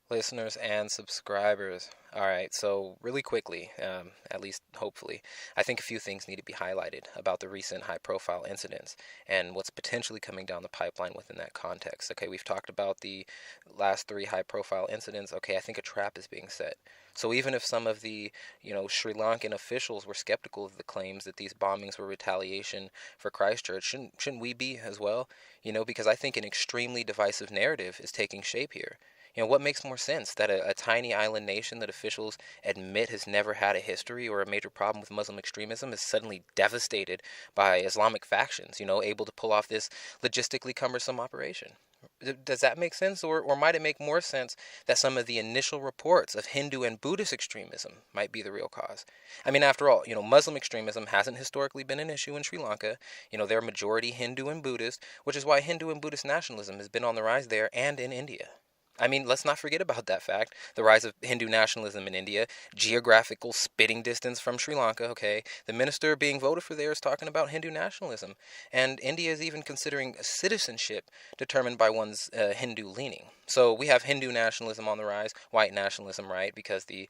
listeners and subscribers. All right, so really quickly, at least hopefully, I think a few things need to be highlighted about the recent high-profile incidents and what's potentially coming down the pipeline within that context. Okay, we've talked about the last 3 high-profile incidents. Okay, I think a trap is being set. So even if some of the, Sri Lankan officials were skeptical of the claims that these bombings were retaliation for Christchurch, shouldn't we be as well? Because I think an extremely divisive narrative is taking shape here. What makes more sense? That a tiny island nation that officials admit has never had a history or a major problem with Muslim extremism is suddenly devastated by Islamic factions, able to pull off this logistically cumbersome operation? Does that make sense? Or might it make more sense that some of the initial reports of Hindu and Buddhist extremism might be the real cause? I mean, after all, Muslim extremism hasn't historically been an issue in Sri Lanka. They're majority Hindu and Buddhist, which is why Hindu and Buddhist nationalism has been on the rise there and in India. I mean, let's not forget about that fact. The rise of Hindu nationalism in India, geographical spitting distance from Sri Lanka, okay? The minister being voted for there is talking about Hindu nationalism. And India is even considering citizenship determined by one's Hindu leaning. So we have Hindu nationalism on the rise, white nationalism, right? Because the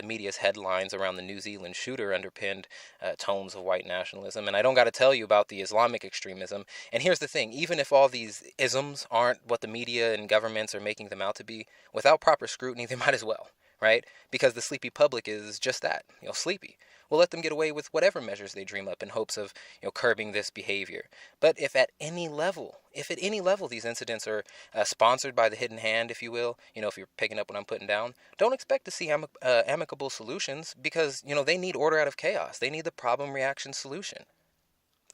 media's headlines around the New Zealand shooter underpinned tones of white nationalism. And I don't got to tell you about the Islamic extremism. And here's the thing, even if all these isms aren't what the media and governments are making them out to be, without proper scrutiny, they might as well, right? Because the sleepy public is just that, sleepy. We'll let them get away with whatever measures they dream up in hopes of, curbing this behavior. But if at any level these incidents are sponsored by the hidden hand, if you will, if you're picking up what I'm putting down, don't expect to see amicable solutions because, they need order out of chaos. They need the problem reaction solution.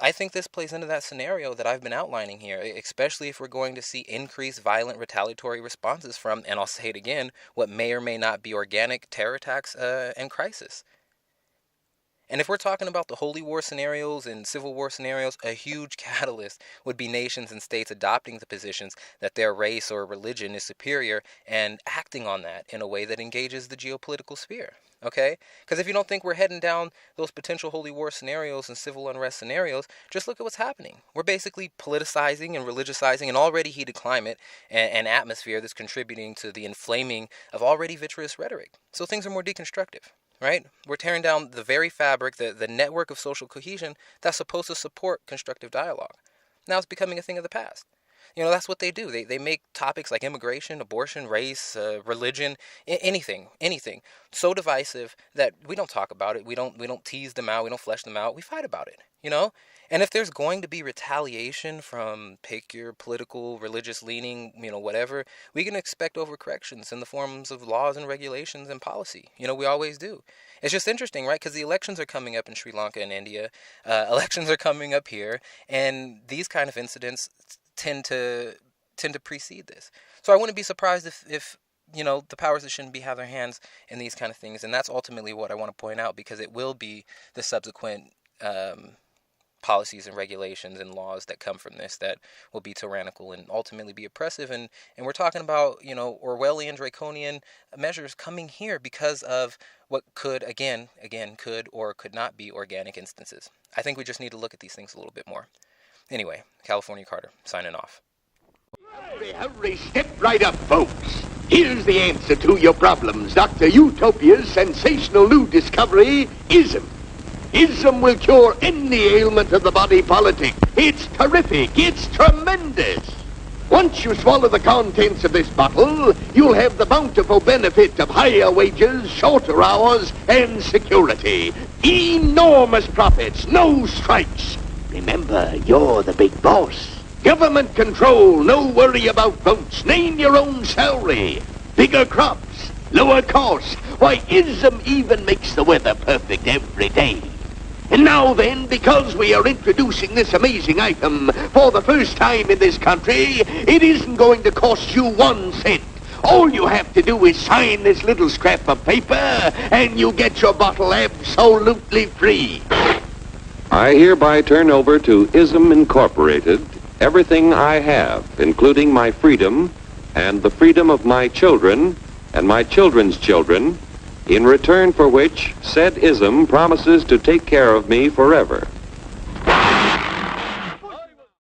I think this plays into that scenario that I've been outlining here, especially if we're going to see increased violent retaliatory responses from, and I'll say it again, what may or may not be organic terror attacks and crisis. And if we're talking about the holy war scenarios and civil war scenarios, a huge catalyst would be nations and states adopting the positions that their race or religion is superior and acting on that in a way that engages the geopolitical sphere. Okay? Because if you don't think we're heading down those potential holy war scenarios and civil unrest scenarios, just look at what's happening. We're basically politicizing and religiousizing an already heated climate and atmosphere that's contributing to the inflaming of already vitreous rhetoric. So things are more deconstructive. Right? We're tearing down the very fabric, the network of social cohesion that's supposed to support constructive dialogue. Now it's becoming a thing of the past. That's what they do. They make topics like immigration, abortion, race, religion, anything so divisive that we don't talk about it. We don't tease them out. We don't flesh them out. We fight about it. And if there's going to be retaliation from pick your political, religious leaning, whatever, we can expect overcorrections in the forms of laws and regulations and policy. We always do. It's just interesting, right? Because the elections are coming up in Sri Lanka and India. Elections are coming up here. And these kind of incidents tend to precede this. So I wouldn't be surprised if the powers that shouldn't be have their hands in these kind of things. And that's ultimately what I want to point out, because it will be the subsequent policies and regulations and laws that come from this that will be tyrannical and ultimately be oppressive. And we're talking about, Orwellian, draconian measures coming here because of what could, again, could or could not be organic instances. I think we just need to look at these things a little bit more. Anyway, California Carter, signing off. Hurry, step right up, folks. Here's the answer to your problems. Dr. Utopia's sensational new discovery, ism. Ism will cure any ailment of the body politic. It's terrific. It's tremendous. Once you swallow the contents of this bottle, you'll have the bountiful benefit of higher wages, shorter hours, and security. Enormous profits, no strikes. Remember, you're the big boss. Government control, no worry about votes. Name your own salary. Bigger crops, lower costs. Why, ism even makes the weather perfect every day. And now then, because we are introducing this amazing item for the first time in this country, it isn't going to cost you 1 cent. All you have to do is sign this little scrap of paper, and you get your bottle absolutely free. I hereby turn over to Ism Incorporated everything I have, including my freedom and the freedom of my children and my children's children, in return for which said ism promises to take care of me forever.